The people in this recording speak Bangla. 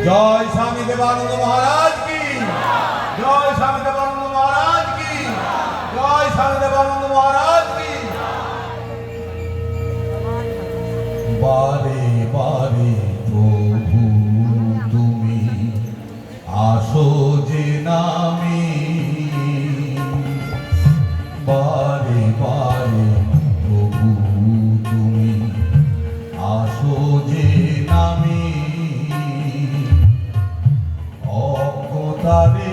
জয় স্বামী দেবানন্দ মহারাজ কি, জয় স্বামী দেবানন্দ মহারাজ কি, জয় স্বামী দেবানন্দ মহারাজ কি। বারে বারে প্রভু তুমি আসো যে নামে, বারে বারে প্রভু তুমি আসো যে নামে, অজ্ঞতারে